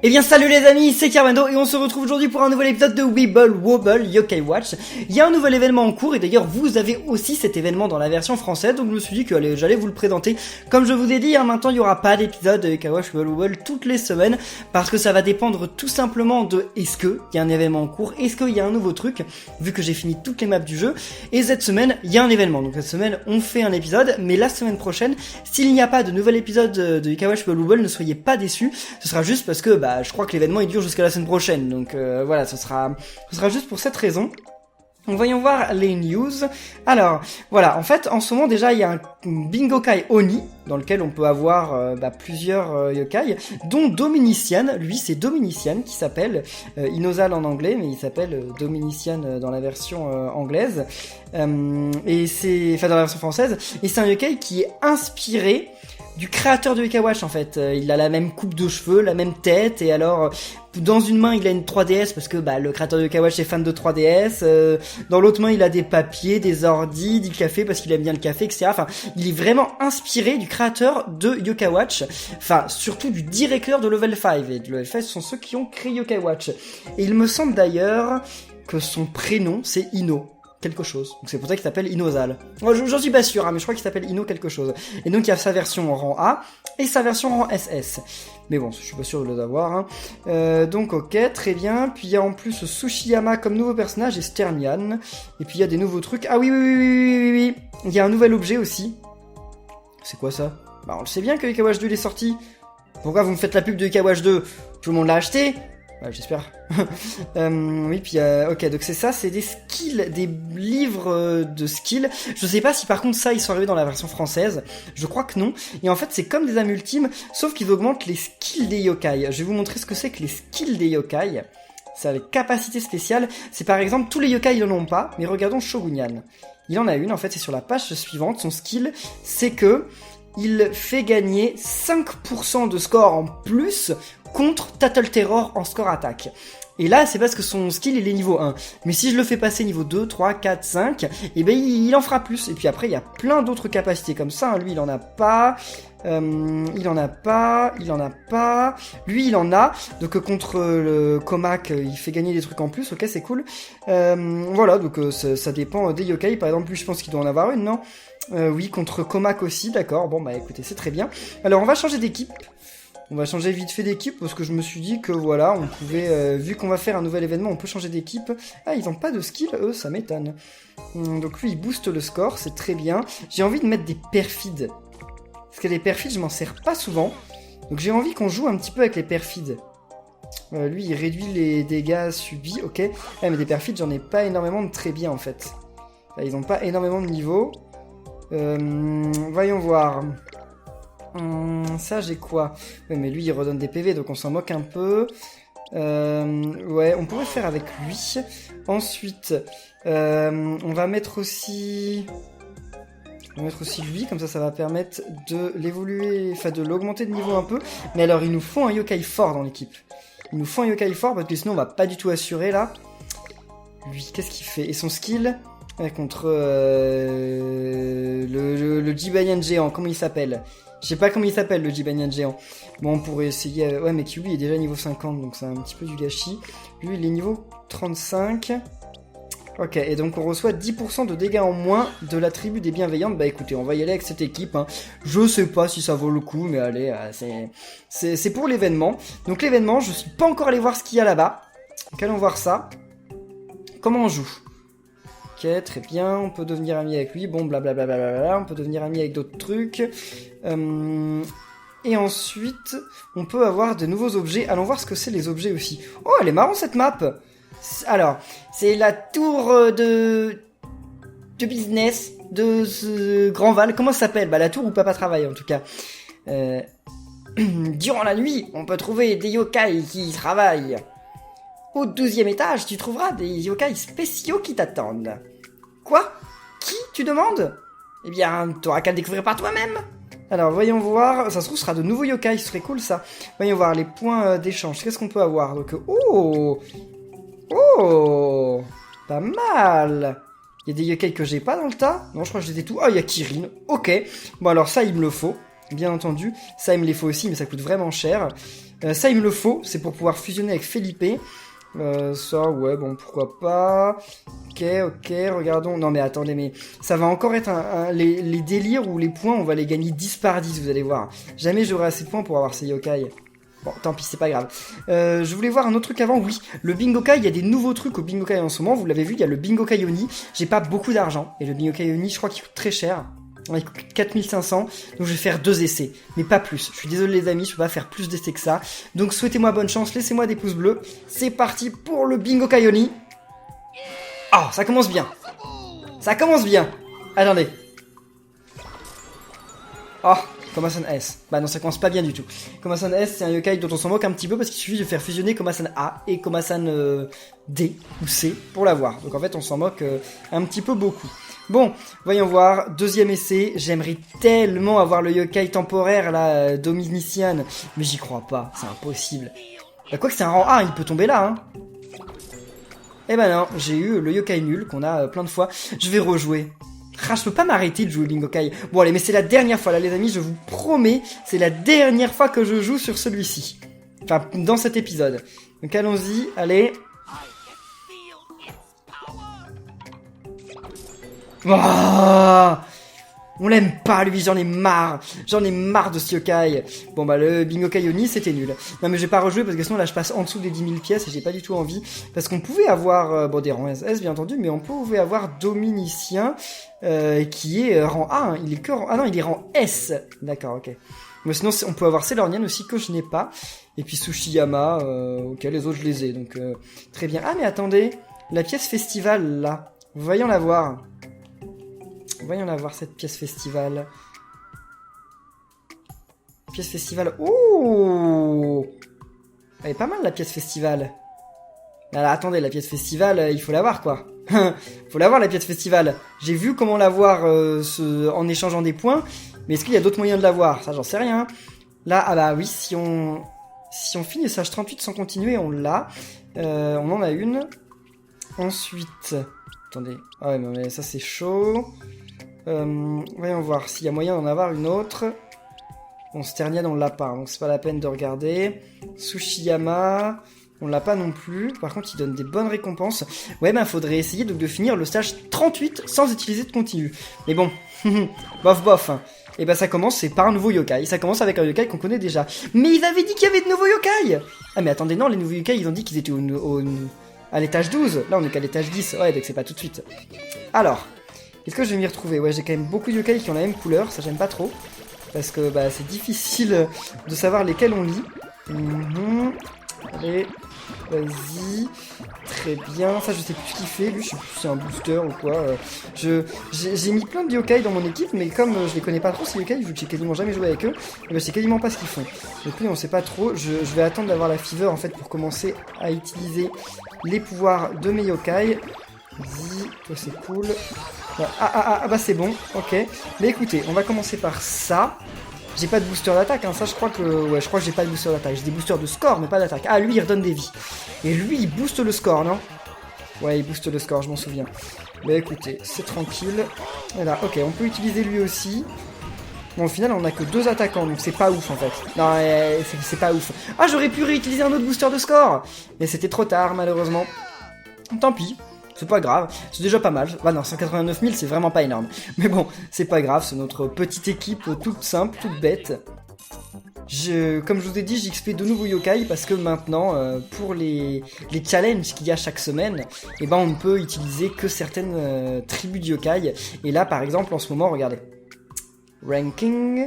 Eh bien salut les amis, c'est Carmando et on se retrouve aujourd'hui pour un nouvel épisode de Weeble Wobble Yokai Watch. Il y a un nouvel événement en cours et d'ailleurs vous avez aussi cet événement dans la version française, donc je me suis dit que j'allais vous le présenter. Comme je vous ai dit, maintenant il n'y aura pas d'épisode de Yokai Watch Weeble Wobble toutes les semaines parce que ça va dépendre tout simplement de est-ce qu'il y a un événement en cours, est-ce qu'il y a un nouveau truc, vu que j'ai fini toutes les maps du jeu. Et cette semaine, il y a un événement, donc cette semaine on fait un épisode, mais la semaine prochaine, s'il n'y a pas de nouvel épisode de Yokai Watch Weeble Wobble, ne soyez pas déçus, ce sera juste parce que je crois que l'événement il dure jusqu'à la semaine prochaine, donc voilà, ce sera juste pour cette raison. Donc voyons voir les news. Alors, voilà, en fait, en ce moment déjà, il y a un Bingokai Oni, dans lequel on peut avoir plusieurs yokai, dont Dominician, lui c'est Dominician, qui s'appelle Inozal en anglais, mais il s'appelle Dominician dans la version anglaise, et c'est, enfin dans la version française, et c'est un yokai qui est inspiré du créateur de Yokai Watch en fait. Il a la même coupe de cheveux, la même tête, et alors dans une main il a une 3DS parce que le créateur de Yokai Watch est fan de 3DS, dans l'autre main il a des papiers, des ordis, du café parce qu'il aime bien le café, etc. Enfin, il est vraiment inspiré du créateur de Yokai Watch, enfin surtout du directeur de Level 5, et Level 5 ce sont ceux qui ont créé Yokai Watch. Et il me semble d'ailleurs que son prénom c'est Ino quelque chose. Donc c'est pour ça qu'il s'appelle Inozal. Moi, j'en suis pas sûr, mais je crois qu'il s'appelle Ino quelque chose. Et donc il y a sa version en rang A et sa version en rang SS. Mais bon, je suis pas sûr de l'avoir. Donc ok, très bien. Puis il y a en plus Sushiyama comme nouveau personnage et Sternian. Et puis il y a des nouveaux trucs. Ah oui. Il y a un nouvel objet aussi. C'est quoi ça? On le sait bien que Yokai Watch 2 est sorti. Pourquoi vous me faites la pub de Yokai Watch 2? Tout le monde l'a acheté? J'espère. Oui, puis ok, donc c'est ça, c'est des skills, des livres de skills. Je sais pas si par contre ça ils sont arrivés dans la version française. Je crois que non. Et en fait c'est comme des âmes ultimes, sauf qu'ils augmentent les skills des yokai. Je vais vous montrer ce que c'est que les skills des yokai. Ça a les capacités spéciales. C'est par exemple tous les yokai ils en ont pas, mais regardons Shogunyan. Il en a une, en fait c'est sur la page suivante. Son skill, c'est que il fait gagner 5% de score en plus contre Tattle Terror en score attaque. Et là, c'est parce que son skill, il est niveau 1. Mais si je le fais passer niveau 2, 3, 4, 5, il en fera plus. Et puis après, il y a plein d'autres capacités comme ça. Lui, il en a pas. Il en a pas. Lui, il en a. Donc contre le Komak, il fait gagner des trucs en plus. Ok, c'est cool. Voilà, donc ça dépend des yokai. Par exemple, lui, je pense qu'il doit en avoir une, non? Oui, contre Komak aussi, d'accord. Bon, écoutez, c'est très bien. Alors, on va changer d'équipe. On va changer vite fait d'équipe parce que je me suis dit que voilà, on pouvait, vu qu'on va faire un nouvel événement, on peut changer d'équipe. Ah, ils ont pas de skill, eux, ça m'étonne. Donc lui, il booste le score, c'est très bien. J'ai envie de mettre des perfides. Parce que les perfides, je m'en sers pas souvent. Donc j'ai envie qu'on joue un petit peu avec les perfides. Lui, il réduit les dégâts subis, ok. Ah, mais des perfides, j'en ai pas énormément de très bien, en fait. Là, ils ont pas énormément de niveau. Voyons voir. Ça j'ai quoi? Ouais, mais lui il redonne des PV donc on s'en moque un peu. Ouais, on pourrait faire avec lui. Ensuite, on va mettre aussi lui, comme ça va permettre de l'évoluer, enfin de l'augmenter de niveau un peu. Mais alors il nous faut un yokai fort dans l'équipe. Il nous faut un yokai fort parce que sinon on va pas du tout assurer là. Lui, qu'est-ce qu'il fait? Et son skill contre le Jibanyan géant, comment il s'appelle? Je sais pas comment il s'appelle le Jibanyan géant. Bon, on pourrait essayer... Ouais, mais Kyuubi est déjà niveau 50, donc c'est un petit peu du gâchis. Lui, il est niveau 35. Ok, et donc on reçoit 10% de dégâts en moins de la tribu des bienveillantes. Écoutez, on va y aller avec cette équipe. Je sais pas si ça vaut le coup, mais allez, c'est pour l'événement. Donc l'événement, je suis pas encore allé voir ce qu'il y a là-bas. Donc allons voir ça. Comment on joue? Ok, très bien, on peut devenir ami avec lui, bon blablabla, on peut devenir ami avec d'autres trucs. Et ensuite, on peut avoir de nouveaux objets. Allons voir ce que c'est les objets aussi. Oh, elle est marrante cette map. Alors, c'est la tour de business de ce Grand Val. Comment ça s'appelle? La tour où papa travaille en tout cas. Durant la nuit, on peut trouver des yokai qui travaillent. Au 12e étage, tu trouveras des yokai spéciaux qui t'attendent. Quoi? Qui, tu demandes? Eh bien, t'auras qu'à le découvrir par toi-même. Alors, voyons voir. Ça se trouve, ce sera de nouveaux yokai, ce serait cool, ça. Voyons voir les points d'échange. Qu'est-ce qu'on peut avoir? Donc, oh, pas mal. Il y a des yokai que j'ai pas dans le tas. Non, je crois que je les ai tous. Oh, il y a Kirin. Ok. Bon, alors ça, il me le faut. Bien entendu. Ça, il me les faut aussi, mais ça coûte vraiment cher. Ça, il me le faut, c'est pour pouvoir fusionner avec Felipe. Ça, ouais, bon, pourquoi pas. Ok, regardons. Non, mais attendez, mais ça va encore être les délires où les points, on va les gagner 10 par 10, vous allez voir. Jamais j'aurai assez de points pour avoir ces yokai. Bon, tant pis, c'est pas grave. Je voulais voir un autre truc avant, oui. Le Bingokai, il y a des nouveaux trucs au Bingokai en ce moment, vous l'avez vu, il y a le Bingokai Oni. J'ai pas beaucoup d'argent, et le Bingokai Oni, je crois qu'il coûte très cher. Il coûte 4500, donc je vais faire 2 essais, mais pas plus. Je suis désolé les amis, je peux pas faire plus d'essais que ça. Donc souhaitez-moi bonne chance, laissez-moi des pouces bleus. C'est parti pour le Bingokai Oni. Oh, ça commence bien. Ça commence bien. Attendez. Oh, Komasan S. Bah non, ça commence pas bien du tout. Komasan S, c'est un yokai dont on s'en moque un petit peu parce qu'il suffit de faire fusionner Komasan A et Komasan D ou C pour l'avoir. Donc en fait, on s'en moque un petit peu beaucoup. Bon, voyons voir. Deuxième essai. J'aimerais tellement avoir le yokai temporaire, là, Dominician. Mais j'y crois pas. C'est impossible. Bah, quoi que c'est un rang A, il peut tomber là, hein. Eh ben non, j'ai eu le yokai nul qu'on a plein de fois. Je vais rejouer. Ah, je peux pas m'arrêter de jouer au Bingokai. Bon allez, mais c'est la dernière fois là les amis, je vous promets, c'est la dernière fois que je joue sur celui-ci. Enfin, dans cet épisode. Donc allons-y, allez. Oh, on l'aime pas lui, j'en ai marre. J'en ai marre de ce yokai. Bon bah le Bingokai Oni c'était nul. Non mais je vais pas rejouer parce que sinon là je passe en dessous des 10 000 pièces et j'ai pas du tout envie. Parce qu'on pouvait avoir, bon des rangs SS bien entendu, mais on pouvait avoir Dominicien qui est rang A. Hein. Il est que rang... Ah non, il est rang S. D'accord, ok. Mais sinon on peut avoir Sailor Nian aussi que je n'ai pas. Et puis Tsushiyama, ok les autres je les ai donc très bien. Ah mais attendez, la pièce festival là, voyons la voir. Voyons la voir cette pièce festival. Pièce festival. Oh, elle est pas mal la pièce festival. Alors attendez, la pièce festival, il faut la voir quoi. Faut la voir la pièce festival. J'ai vu comment la voir en échangeant des points. Mais est-ce qu'il y a d'autres moyens de la voir? Ça j'en sais rien. Là, ah bah oui, si on finit sage 38 sans continuer, on l'a. On en a une. Ensuite... Attendez. Ah ouais, mais ça c'est chaud. Voyons voir s'il y a moyen d'en avoir une autre. Bon, Sternian on l'a pas, donc c'est pas la peine de regarder. Tsushiyama, on l'a pas non plus. Par contre, il donne des bonnes récompenses. Ouais, ben faudrait essayer donc de finir le stage 38 sans utiliser de continu. Mais bon, bof. Et ben ça commence, c'est par un nouveau yokai. Ça commence avec un yokai qu'on connaît déjà. Mais ils avaient dit qu'il y avait de nouveaux yokai. Ah mais attendez, non, les nouveaux yokai, ils ont dit qu'ils étaient à l'étage 12. Là, on est qu'à l'étage 10. Ouais, donc c'est pas tout de suite. Alors... Est-ce que je vais m'y retrouver? Ouais, j'ai quand même beaucoup de yokai qui ont la même couleur, ça j'aime pas trop. Parce que bah, c'est difficile de savoir lesquels on lit. Allez, vas-y. Très bien, ça je sais plus ce qu'il fait, lui je sais plus si c'est un booster ou quoi. J'ai mis plein de yokai dans mon équipe, mais comme je les connais pas trop ces yokai, vu que j'ai quasiment jamais joué avec eux, je sais quasiment pas ce qu'ils font. Donc lui on sait pas trop, je vais attendre d'avoir la fever en fait pour commencer à utiliser les pouvoirs de mes yokai. Vas-y, toi c'est cool. Ah bah c'est bon, ok. Mais écoutez, on va commencer par ça. J'ai pas de booster d'attaque, hein, ça je crois que... Ouais, je crois que j'ai pas de booster d'attaque. J'ai des boosters de score, mais pas d'attaque. Ah, lui il redonne des vies. Et lui il booste le score, non? Ouais, il booste le score, je m'en souviens. Mais écoutez, c'est tranquille. Voilà, ok, on peut utiliser lui aussi. Bon, au final, on a que 2 attaquants, donc c'est pas ouf en fait. Non, c'est pas ouf. Ah, j'aurais pu réutiliser un autre booster de score. Mais c'était trop tard, malheureusement. Tant pis. C'est pas grave, c'est déjà pas mal. Bah non, 189 000, c'est vraiment pas énorme. Mais bon, c'est pas grave, c'est notre petite équipe toute simple, toute bête. Comme je vous ai dit, j'ai XP de nouveaux yokai parce que maintenant, pour les challenges qu'il y a chaque semaine, eh ben on ne peut utiliser que certaines tribus de yokai. Et là, par exemple, en ce moment, regardez. Ranking.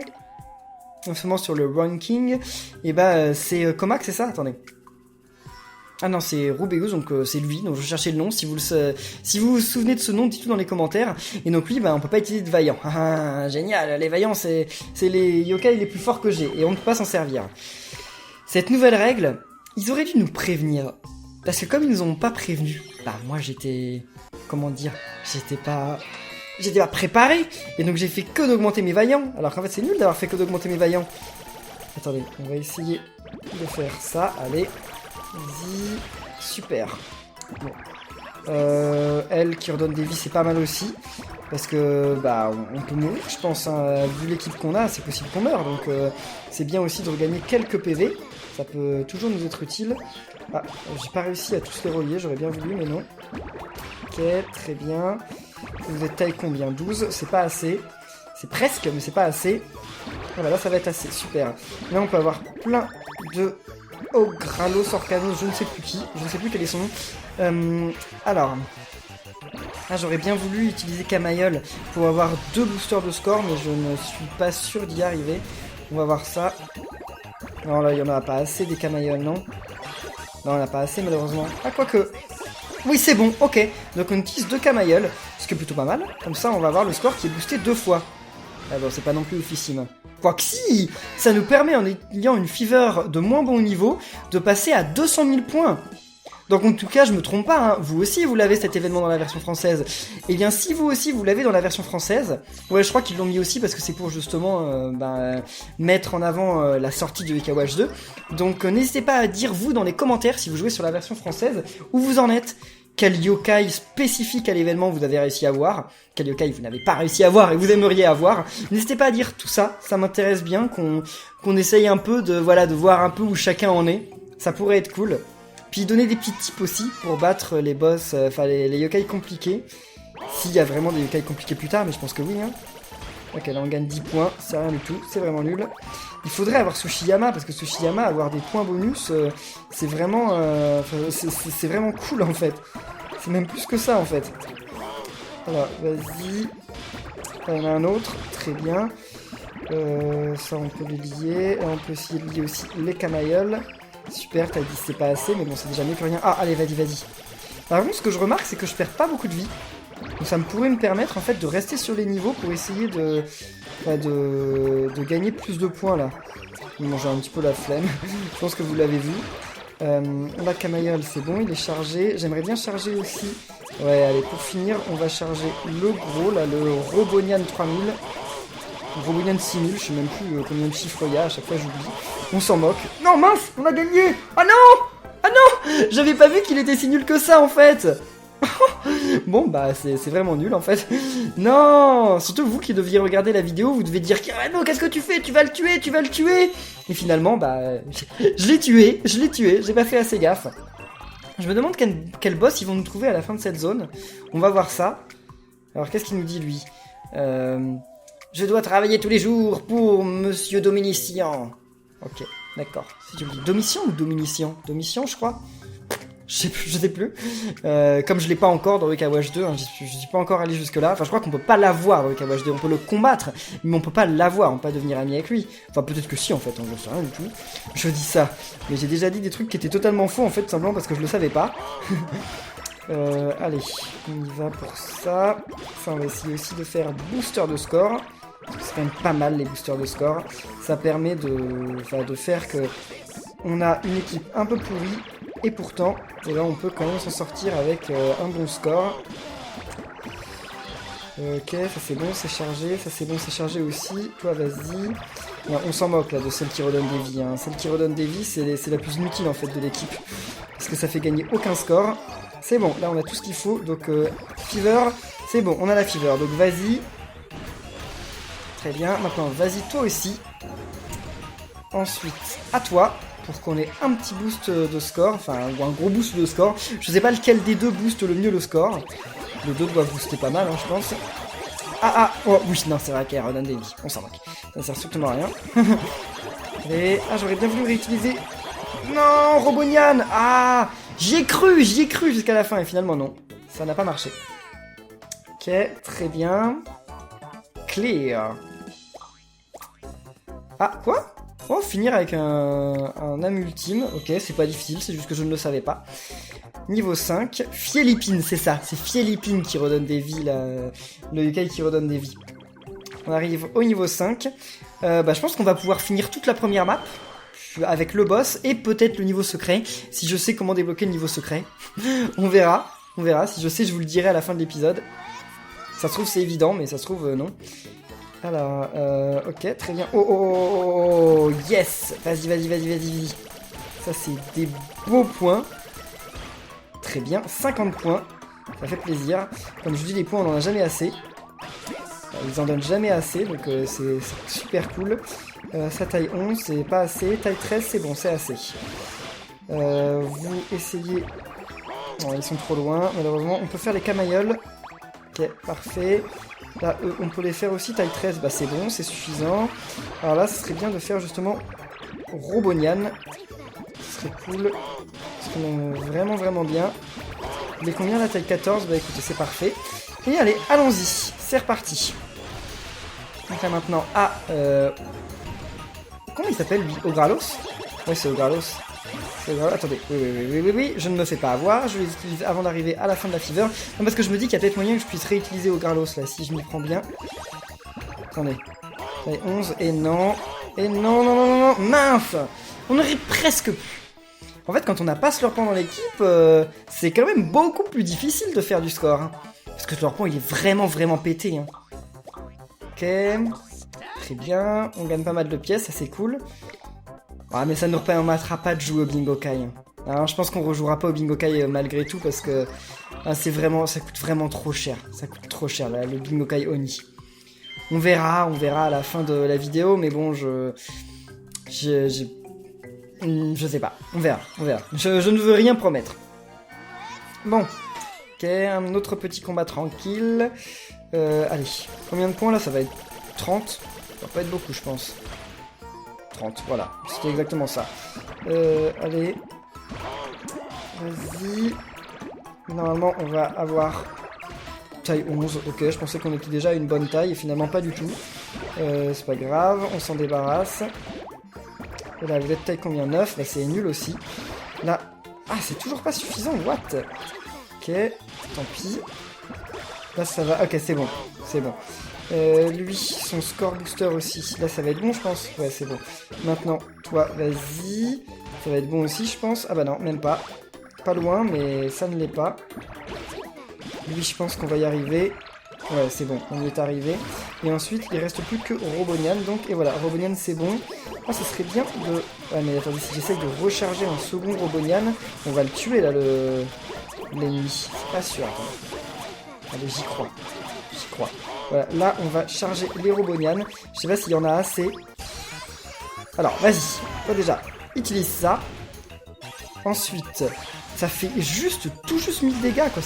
En ce moment, sur le ranking, et ben c'est Comac, c'est ça? Attendez. Ah non, c'est Rubeus, donc c'est lui, donc je cherchais le nom, si vous vous souvenez de ce nom, dites-le dans les commentaires. Et donc lui, bah, on peut pas utiliser de vaillant. Ah, génial, les vaillants, c'est les yokai les plus forts que j'ai, et on ne peut pas s'en servir. Cette nouvelle règle, ils auraient dû nous prévenir. Parce que comme ils nous ont pas prévenus, bah moi j'étais... Comment dire? J'étais pas préparé, et donc j'ai fait que d'augmenter mes vaillants, alors qu'en fait c'est nul d'avoir fait que d'augmenter mes vaillants. Attendez, on va essayer de faire ça, allez... Vas-y, super. Bon. Elle qui redonne des vies, c'est pas mal aussi. Parce que, bah, on peut mourir, je pense. Hein. Vu l'équipe qu'on a, c'est possible qu'on meure. Donc, c'est bien aussi de regagner quelques PV. Ça peut toujours nous être utile. Ah, j'ai pas réussi à tous les relier, j'aurais bien voulu, mais non. Ok, très bien. Vous êtes taille combien? 12, c'est pas assez. C'est presque, mais c'est pas assez. Ah bah là, ça va être assez, super. Là, on peut avoir plein de Ogralos, Orcanos, je ne sais plus qui. Je ne sais plus quel est son nom. Alors... Ah, j'aurais bien voulu utiliser Camaïol pour avoir 2 boosters de score, mais je ne suis pas sûr d'y arriver. On va voir ça. Non, là, il n'y en a pas assez des Camaïol, non? Non, il n'y en a pas assez, malheureusement. Ah, quoique. Oui, c'est bon, ok. Donc, on utilise 2 Camaïol, ce qui est plutôt pas mal. Comme ça, on va avoir le score qui est boosté 2 fois. Ah bon, c'est pas non plus oufissime. Quoique si, ça nous permet, en ayant une fever de moins bon niveau, de passer à 200 000 points. Donc en tout cas, je me trompe pas, hein, vous aussi vous l'avez cet événement dans la version française. Et bien si vous aussi vous l'avez dans la version française, ouais je crois qu'ils l'ont mis aussi parce que c'est pour justement mettre en avant la sortie de Yokai Watch 2. Donc n'hésitez pas à dire vous dans les commentaires si vous jouez sur la version française, où vous en êtes. Quel yokai spécifique à l'événement vous avez réussi à avoir, quel yokai vous n'avez pas réussi à avoir et vous aimeriez avoir. N'hésitez pas à dire tout ça, ça m'intéresse bien qu'on essaye un peu de voir un peu où chacun en est. Ça pourrait être cool. Puis donner des petits tips aussi pour battre les boss, les yokai compliqués. S'il y a vraiment des yokai compliqués plus tard, mais je pense que oui. Hein. Ok, là on gagne 10 points, c'est rien du tout, c'est vraiment nul. Il faudrait avoir Tsushiyama, parce que Tsushiyama, avoir des points bonus, c'est vraiment cool en fait. C'est même plus que ça en fait. Voilà, vas-y. Là, on a un autre, très bien. Ça on peut les lier, là, on peut essayer de lier aussi les Camaïol. Super, t'as dit c'est pas assez, mais bon, c'est déjà mieux que rien. Ah, allez, vas-y. Par contre, ce que je remarque, c'est que je perds pas beaucoup de vie. Donc ça pourrait me permettre, en fait, de rester sur les niveaux pour essayer de gagner plus de points, là. Bon, j'ai un petit peu la flemme. Je pense que vous l'avez vu. Là, Camaïol, c'est bon, il est chargé. J'aimerais bien charger aussi. Ouais, allez, pour finir, on va charger le gros, là, le Robonian 3000. Robonian 6000, je sais même plus combien de chiffres il y a, à chaque fois j'oublie. On s'en moque. Non mince, on a gagné. Ah non. Ah non, j'avais pas vu qu'il était si nul que ça en fait. Bon bah c'est vraiment nul en fait. Non, surtout vous qui deviez regarder la vidéo, vous devez dire ah non, qu'est-ce que tu fais? Tu vas le tuer. Et finalement bah je l'ai tué, j'ai pas fait assez gaffe. Je me demande quel boss ils vont nous trouver à la fin de cette zone. On va voir ça. Alors qu'est-ce qu'il nous dit lui? Je dois travailler tous les jours pour Monsieur Dominician. Ok, d'accord. Si tu me dis Domitian ou Dominician? Domitian, je crois. Je sais plus. Comme je l'ai pas encore dans Yokai Watch 2, hein, je suis pas encore allé jusque là. Enfin, je crois qu'on peut pas l'avoir dans Yokai Watch 2. On peut le combattre, mais on peut pas l'avoir, on peut pas devenir ami avec lui. Enfin, peut-être que si en fait, on ne sait rien du tout. Je dis ça, mais j'ai déjà dit des trucs qui étaient totalement faux en fait, simplement parce que je le savais pas. Allez, on y va pour ça. Ça, on va essayer aussi de faire booster de score. C'est quand même pas mal les boosters de score. Ça permet de faire que on a une équipe un peu pourrie et pourtant, et là on peut quand même s'en sortir avec un bon score. Ok, ça c'est bon, c'est chargé. Ça c'est bon, c'est chargé aussi. Toi, vas-y. On s'en moque là de celle qui redonne des vies. Hein. Celle qui redonne des vies, c'est la plus inutile en fait de l'équipe. Parce que ça fait gagner aucun score. C'est bon, là on a tout ce qu'il faut. Donc, fever, c'est bon, on a la fever. Donc vas-y. Très bien, maintenant vas-y toi aussi. Ensuite, à toi, pour qu'on ait un petit boost de score, enfin, ou un gros boost de score. Je sais pas lequel des deux booste le mieux le score. Les deux doivent booster pas mal, hein, je pense. Oh oui, non, c'est vrai qu'elle redonne des vies, on s'en moque. Ça sert strictement à rien. Et, j'aurais bien voulu réutiliser... Non, Robonian. J'y ai cru jusqu'à la fin, et finalement non. Ça n'a pas marché. Ok, très bien. Clear. Quoi? Oh, finir avec un âme ultime. Ok, c'est pas difficile, c'est juste que je ne le savais pas. Niveau 5. Fielipine, c'est ça. C'est Fielipine qui redonne des vies, là. Le yokai qui redonne des vies. On arrive au niveau 5. Je pense qu'on va pouvoir finir toute la première map. Avec le boss et peut-être le niveau secret. Si je sais comment débloquer le niveau secret. On verra. Si je sais, je vous le dirai à la fin de l'épisode. Ça se trouve, c'est évident, mais ça se trouve, non. Alors, ok, très bien. Oh, yes. Vas-y. Ça, c'est des beaux points. Très bien, 50 points. Ça fait plaisir. Comme je dis, les points, on n'en a jamais assez. Ils en donnent jamais assez, donc c'est super cool. Ça taille 11, c'est pas assez. Taille 13, c'est bon, c'est assez. Vous essayez... Non, ils sont trop loin, malheureusement. On peut faire les camaïoles. Ok, parfait. Là, eux, on peut les faire aussi. Taille 13, bah c'est bon, c'est suffisant. Alors là, ce serait bien de faire justement Robonian. Ce serait cool. Ce serait vraiment, vraiment bien. Il est combien la taille 14? Bah écoutez, c'est parfait. Et allez, allons-y. C'est reparti. Donc là maintenant, comment il s'appelle lui? Ogralos? Oui, c'est Ogralos. Attendez, oui, je ne me fais pas avoir, je les utilise avant d'arriver à la fin de la fever. Non, parce que je me dis qu'il y a peut-être moyen que je puisse réutiliser Ogralos là, si je m'y prends bien. Attendez. Allez, 11, et non. Et non, mince! On aurait presque pu. En fait, quand on n'a pas Slurpant dans l'équipe, c'est quand même beaucoup plus difficile de faire du score. Hein. Parce que Slurpant, il est vraiment, vraiment pété. Hein. Ok. Très bien. On gagne pas mal de pièces, ça c'est cool. Ah, mais ça ne nous permettra pas de jouer au Bingo Kai. Alors, je pense qu'on rejouera pas au Bingo Kai malgré tout parce que ça coûte vraiment trop cher. Ça coûte trop cher le Bingo Kai Oni. On verra à la fin de la vidéo, mais bon, je sais pas. On verra. Je ne veux rien promettre. Bon. Ok, un autre petit combat tranquille. Allez, combien de points là? Ça va être 30. Ça va pas être beaucoup, je pense. 30, voilà, c'était exactement ça. Allez. Vas-y. Normalement, on va avoir taille 11. Ok, je pensais qu'on était déjà à une bonne taille, et finalement pas du tout. C'est pas grave, on s'en débarrasse. Et là, vous êtes taille combien? 9, là c'est nul aussi. Là, c'est toujours pas suffisant, what? Ok, tant pis. Là, ça va, ok, c'est bon, c'est bon. Lui, son score booster aussi. Là, ça va être bon, je pense. Ouais, c'est bon. Maintenant, toi, vas-y. Ça va être bon aussi, je pense. Ah bah non, même pas. Pas loin, mais ça ne l'est pas. Lui, je pense qu'on va y arriver. Ouais, c'est bon, on y est arrivé. Et ensuite, il reste plus que Robonian. Donc, et voilà, Robonian, c'est bon. Ah, ce serait bien de... Ouais, mais attendez, si j'essaye de recharger un second Robonian, on va le tuer, là, l'ennemi. C'est pas sûr, attends. Allez, j'y crois. Voilà, là, on va charger les Robonian. Je sais pas s'il y en a assez. Alors, vas-y. Toi, déjà, utilise ça. Ensuite, ça fait tout juste 1000 dégâts, quoi.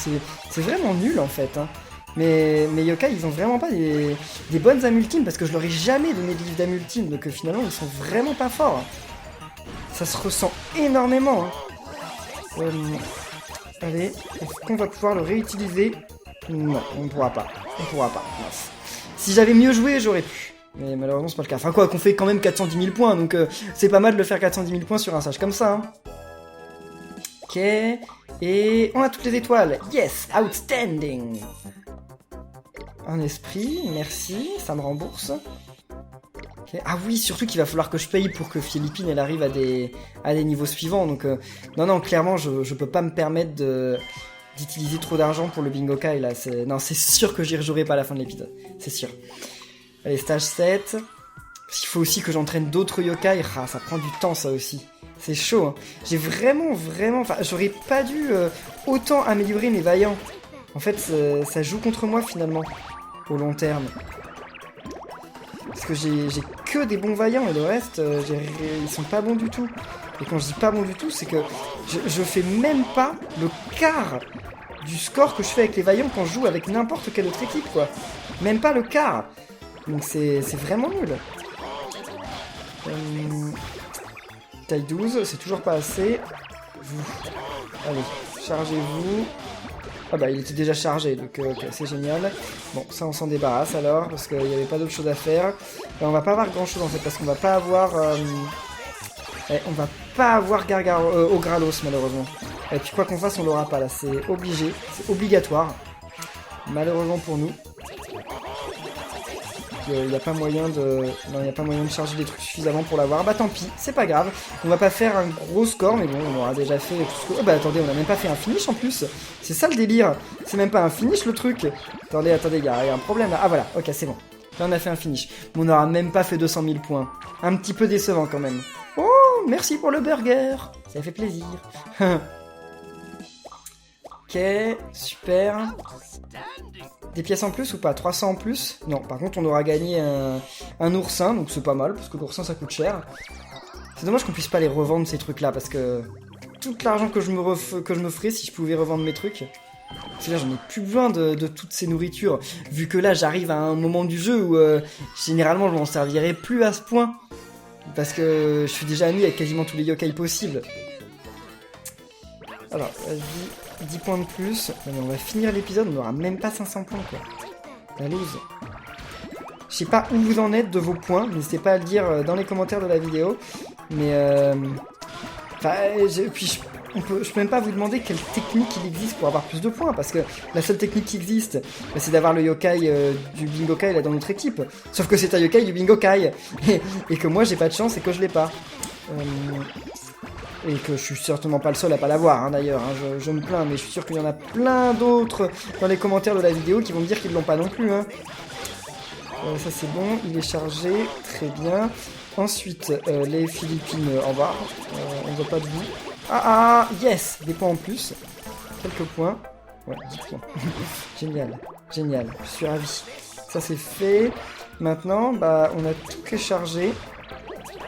C'est vraiment nul, en fait. Hein. Mais Yokai, ils ont vraiment pas des bonnes amultines, parce que je leur ai jamais donné de livre d'amultine. Donc, finalement, ils sont vraiment pas forts. Ça se ressent énormément. Hein. Allez, est-ce qu'on va pouvoir le réutiliser? Non, on ne pourra pas. Mince. Si j'avais mieux joué, j'aurais pu. Mais malheureusement, c'est pas le cas. Enfin quoi, qu'on fait quand même 410 000 points, donc c'est pas mal de faire 410 000 points sur un sage comme ça. Hein. Ok, et on a toutes les étoiles. Yes, outstanding. Un esprit, merci, ça me rembourse. Okay. Ah oui, surtout qu'il va falloir que je paye pour que Philippine elle arrive à des niveaux suivants. Donc non, clairement, je peux pas me permettre d'utiliser trop d'argent pour le Bingo Kai là. Non, c'est sûr que j'y rejouerai pas à la fin de l'épisode. C'est sûr. Allez, stage 7. Il faut aussi que j'entraîne d'autres yokai. Ah, ça prend du temps ça aussi. C'est chaud. Hein. J'ai vraiment... Enfin, j'aurais pas dû autant améliorer mes vaillants. En fait, ça joue contre moi finalement. Au long terme. Parce que j'ai que des bons vaillants et le reste, ils sont pas bons du tout. Et quand je dis pas bon du tout, c'est que je fais même pas le quart du score que je fais avec les vaillants quand je joue avec n'importe quelle autre équipe, quoi. Même pas le quart. Donc c'est vraiment nul. Taille 12, c'est toujours pas assez. Vous. Allez, chargez-vous. Ah bah il était déjà chargé, donc ok, c'est génial. Bon, ça on s'en débarrasse alors, parce qu'il n'y avait pas d'autre chose à faire. On va pas avoir grand chose en fait, parce qu'on va pas avoir... on va pas avoir Ogralos malheureusement. Et puis quoi qu'on fasse, on l'aura pas là, c'est obligé, c'est obligatoire. Malheureusement pour nous. Il n'y a pas moyen de... Non, il n'y a pas moyen de charger des trucs suffisamment pour l'avoir. Bah tant pis, c'est pas grave. On va pas faire un gros score, mais bon, on aura déjà fait tout ce que... Oh bah attendez, on a même pas fait un finish en plus. C'est ça le délire. C'est même pas un finish le truc. Attendez, il y a un problème là. Ah voilà, ok, c'est bon. Là on a fait un finish. Mais on n'aura même pas fait 200 000 points. Un petit peu décevant quand même. Oh, merci pour le burger. Ça fait plaisir. Ok, super. Des pièces en plus ou pas? 300 en plus? Non, par contre on aura gagné un oursin, donc c'est pas mal, parce que l'oursin ça coûte cher. C'est dommage qu'on puisse pas les revendre ces trucs là, parce que tout l'argent que je me ferais si je pouvais revendre mes trucs. C'est-à-dire j'en ai plus besoin de toutes ces nourritures, vu que là j'arrive à un moment du jeu où généralement je m'en servirai plus à ce point. Parce que je suis déjà ami avec quasiment tous les yokai possibles. Alors, vas-y, 10 points de plus. Mais on va finir l'épisode, on n'aura même pas 500 points, quoi. La loose. Je sais pas où vous en êtes de vos points, n'hésitez pas à le dire dans les commentaires de la vidéo. Mais, enfin, je peux même pas vous demander quelle technique il existe pour avoir plus de points, parce que la seule technique qui existe, bah, c'est d'avoir le yokai du Bingokai là dans notre équipe. Sauf que c'est un yokai du Bingokai, et que moi j'ai pas de chance et que je l'ai pas. Et que je suis certainement pas le seul à pas l'avoir, hein, d'ailleurs, hein, je me plains, mais je suis sûr qu'il y en a plein d'autres dans les commentaires de la vidéo qui vont me dire qu'ils l'ont pas non plus. Hein. Ça c'est bon, il est chargé, très bien. Ensuite, les Philippines en bas, on voit pas de vous. Ah, yes, des points en plus, quelques points, ouais, 10 points, génial, génial, je suis ravi. Ça c'est fait, maintenant, bah, on a tout qui est chargé.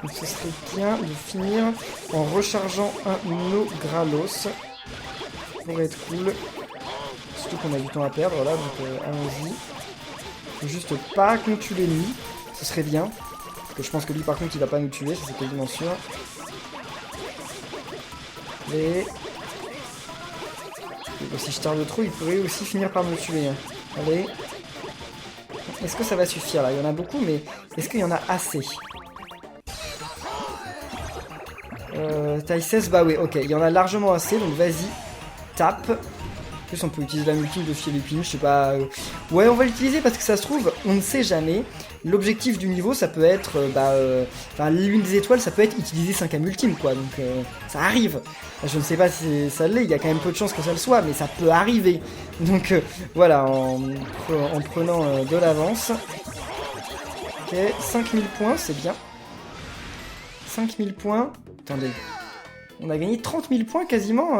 Donc ce serait bien de finir en rechargeant un Ogralos. Pour être cool. Surtout qu'on a du temps à perdre, voilà, donc allons-y. Faut juste pas qu'on tue l'ennemi, ce serait bien. Parce que je pense que lui par contre il va pas nous tuer, ça c'est quasiment sûr. Et si je tarde trop, il pourrait aussi finir par me tuer. Hein. Allez. Est-ce que ça va suffire là? Il y en a beaucoup, mais est-ce qu'il y en a assez? Taille 16, bah oui, ok, il y en a largement assez, donc vas-y, tape. En plus, on peut utiliser la multi de Philippines, je sais pas. Ouais, on va l'utiliser parce que ça se trouve, on ne sait jamais. L'objectif du niveau, ça peut être, enfin, l'une des étoiles, ça peut être utiliser 5 âmes ultimes, quoi, donc ça arrive. Je ne sais pas si ça l'est, il y a quand même peu de chances que ça le soit, mais ça peut arriver. Donc voilà, en prenant de l'avance. Ok, 5000 points, c'est bien. 5000 points. Attendez. On a gagné 30 000 points quasiment.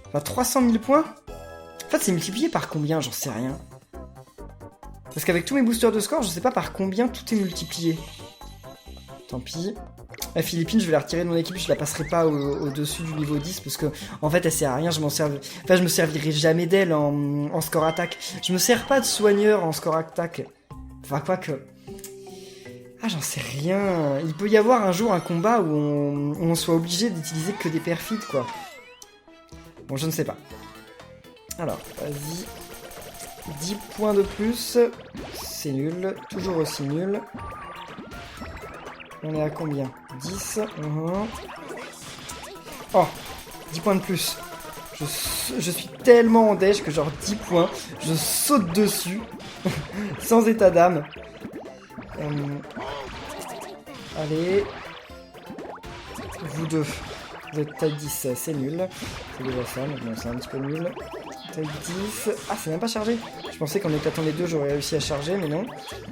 Enfin, 300 000 points. En fait, c'est multiplié par combien? J'en sais rien. Parce qu'avec tous mes boosters de score, je sais pas par combien tout est multiplié. Tant pis. La Philippine, je vais la retirer de mon équipe. Je la passerai pas au-dessus du niveau 10. Parce que, en fait, elle sert à rien. Je me servirai jamais d'elle en score attaque. Je me sers pas de soigneur en score attaque. Enfin, quoique. Ah, j'en sais rien. Il peut y avoir un jour un combat où on soit obligé d'utiliser que des perfides, quoi. Bon, je ne sais pas. Alors, vas-y. 10 points de plus. C'est nul. Toujours aussi nul. On est à combien? 10. Oh, 10 points de plus. Je suis tellement en dèche que genre 10 points. Je saute dessus. Sans état d'âme. Allez. Vous deux. Vous êtes taille 10, c'est nul. C'est déjà ça, mais bon, c'est un petit peu nul. Taille 10. Ah, c'est même pas chargé. Je pensais qu'en éclatant les deux, j'aurais réussi à charger, mais non.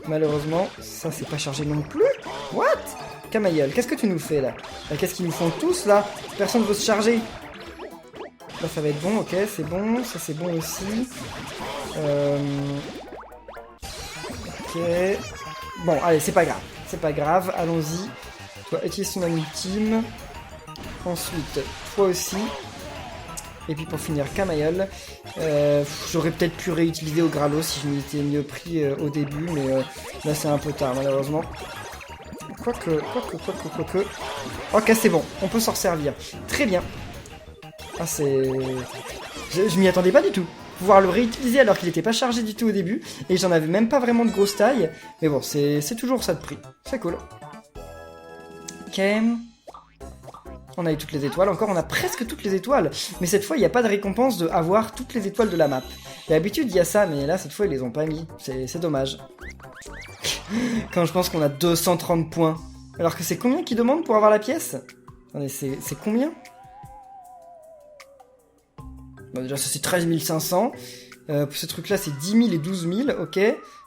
Malheureusement, ça, c'est pas chargé non plus. What? Camailleul, qu'est-ce que tu nous fais, là? Qu'est-ce qu'ils nous font tous, là? Personne veut se charger. Là, ça va être bon, ok, c'est bon. Ça, c'est bon aussi. Ok. Bon, allez, c'est pas grave. C'est pas grave, allons-y. Toi, utilise ton âme ultime. Ensuite, toi aussi. Et puis pour finir, Camailleul. J'aurais peut-être pu réutiliser Ogralos si je m'y étais mieux pris au début, mais là c'est un peu tard malheureusement. Quoique. Ok, c'est bon, on peut s'en servir. Très bien. Ah, c'est... Je m'y attendais pas du tout. Pouvoir le réutiliser alors qu'il n'était pas chargé du tout au début, et j'en avais même pas vraiment de grosse taille. Mais bon, c'est toujours ça de prix. C'est cool. Ok. On a eu toutes les étoiles, encore on a presque toutes les étoiles, mais cette fois il n'y a pas de récompense de avoir toutes les étoiles de la map. D'habitude il y a ça, mais là cette fois ils les ont pas mis, c'est dommage. Quand je pense qu'on a 230 points, alors que c'est combien qu'ils demandent pour avoir la pièce? Attendez, c'est combien? Bon, déjà ça c'est 13 500, pour ce truc là c'est 10 000 et 12 000, ok.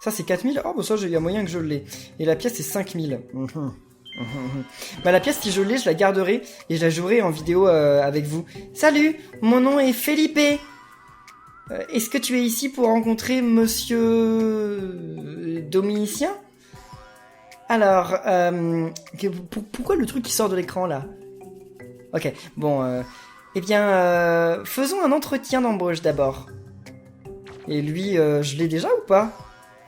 Ça c'est 4 000, oh bah ça il y a moyen que je l'ai. Et la pièce c'est 5 000. Bah la pièce si je l'ai, je la garderai et je la jouerai en vidéo avec vous. Salut, mon nom est Felipe. Est-ce que tu es ici pour rencontrer monsieur Dominicien? Alors, pourquoi le truc qui sort de l'écran là? Ok, bon, eh bien, faisons un entretien d'embauche d'abord. Et lui, je l'ai déjà ou pas?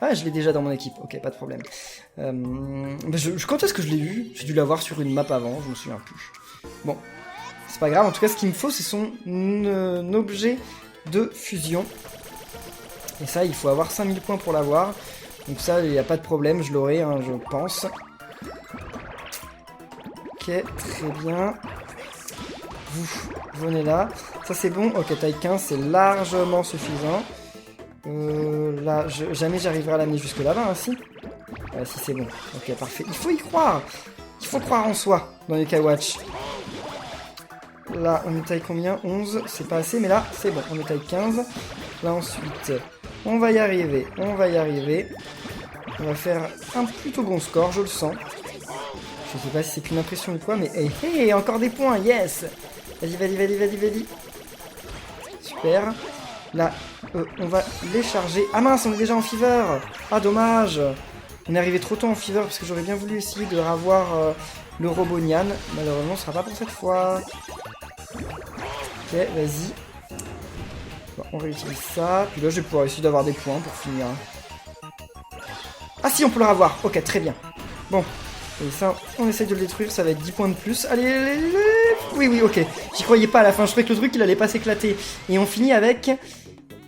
Ah, je l'ai déjà dans mon équipe, ok, pas de problème. Quand est-ce que je l'ai vu? J'ai dû l'avoir sur une map avant, je me souviens plus. Bon, c'est pas grave, en tout cas ce qu'il me faut c'est son objet de fusion. Et ça, il faut avoir 5000 points pour l'avoir. Donc ça, il n'y a pas de problème, je l'aurai, hein, je pense. Ok, très bien. Vous venez là. Ça c'est bon, ok, taille 15, c'est largement suffisant. Là, jamais j'arriverai à l'amener jusque là-bas, hein, si. Si c'est bon, ok, parfait. Il faut y croire. Il faut croire en soi dans les Watch. Là, on est taille combien? 11, c'est pas assez, mais là, c'est bon, on est taille 15. Là, ensuite, on va y arriver, on va y arriver. On va faire un plutôt bon score, je le sens. Je sais pas si c'est qu'une impression ou quoi, mais hey, encore des points, yes! Vas-y, vas-y, vas-y, vas-y, vas-y. Super. Là, on va les charger. Ah mince, on est déjà en fever! Ah, dommage! On est arrivé trop tôt en fever, parce que j'aurais bien voulu essayer de revoir le robot Nyan. Malheureusement, ce sera pas pour cette fois. Ok, vas-y. Bon, on réutilise ça. Puis là, je vais pouvoir essayer d'avoir des points pour finir. Ah si, on peut le revoir. Ok, très bien. Bon. Et ça, on essaye de le détruire. Ça va être 10 points de plus. Allez, allez, allez. Oui, oui, ok. J'y croyais pas à la fin. Je croyais que le truc, il allait pas s'éclater. Et on finit avec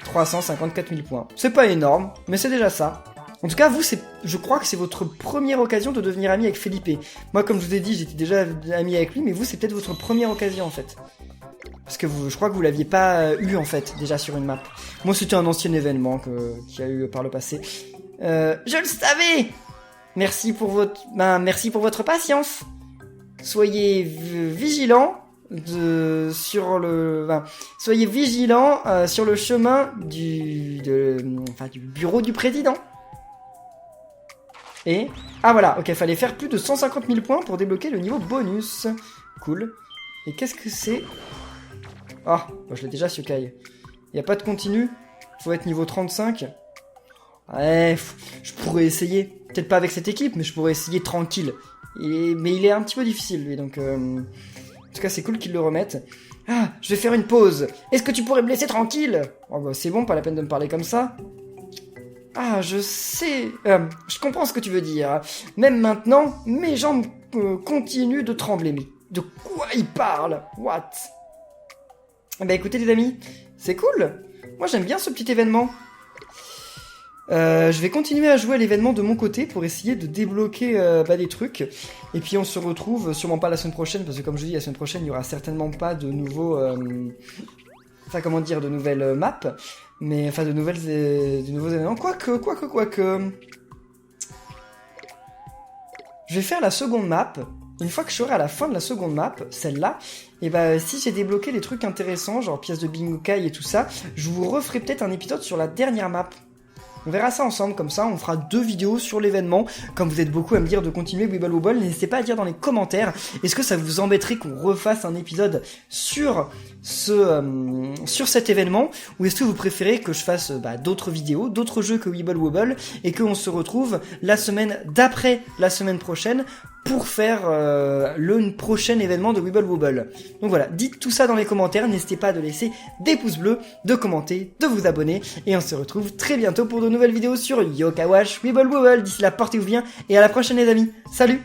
354 000 points. C'est pas énorme, mais c'est déjà ça. En tout cas, vous, je crois que c'est votre première occasion de devenir ami avec Felipe. Moi, comme je vous ai dit, j'étais déjà ami avec lui, mais vous, c'est peut-être votre première occasion, en fait. Parce que je crois que vous l'aviez pas eu, en fait, déjà sur une map. Moi, c'était un ancien événement qu'il y a eu par le passé. Je le savais! Merci pour votre patience. Soyez vigilants sur le chemin du bureau du président. Et ah voilà, ok, fallait faire plus de 150 000 points pour débloquer le niveau bonus. Cool. Et qu'est-ce que c'est? Ah, bah, je l'ai déjà ce Kai. Y a pas de continu? Faut être niveau 35. Ouais, je pourrais essayer. Peut-être pas avec cette équipe, mais je pourrais essayer tranquille. Mais il est un petit peu difficile, lui, donc... En tout cas, c'est cool qu'ils le remettent. Ah, je vais faire une pause. Est-ce que tu pourrais me laisser tranquille? Oh bah, c'est bon, pas la peine de me parler comme ça. Ah, je sais... je comprends ce que tu veux dire. Même maintenant, mes jambes continuent de trembler. Mais de quoi il parle? What? Bah écoutez les amis, c'est cool. Moi j'aime bien ce petit événement. Je vais continuer à jouer à l'événement de mon côté pour essayer de débloquer des trucs. Et puis on se retrouve, sûrement pas la semaine prochaine, parce que comme je dis, la semaine prochaine, il n'y aura certainement pas de nouveaux... de nouvelles maps. Mais, enfin, de nouveaux événements. Quoique... Je vais faire la seconde map. Une fois que je serai à la fin de la seconde map, celle-là, et bah si j'ai débloqué des trucs intéressants, genre pièces de Bingo-Kai et tout ça, je vous referai peut-être un épisode sur la dernière map. On verra ça ensemble, comme ça on fera 2 vidéos sur l'événement. Comme vous êtes beaucoup à me dire de continuer Weeble Wobble, n'hésitez pas à dire dans les commentaires, est-ce que ça vous embêterait qu'on refasse un épisode sur cet événement, ou est-ce que vous préférez que je fasse d'autres vidéos, d'autres jeux que Weeble Wobble, et qu'on se retrouve la semaine d'après la semaine prochaine pour faire le prochain événement de Weeble Wobble. Donc voilà, dites tout ça dans les commentaires, n'hésitez pas de laisser des pouces bleus, de commenter, de vous abonner, et on se retrouve très bientôt pour de nouvelles vidéos sur Yokai Watch, Weeble Wobble. D'ici là, portez-vous bien, et à la prochaine les amis, salut!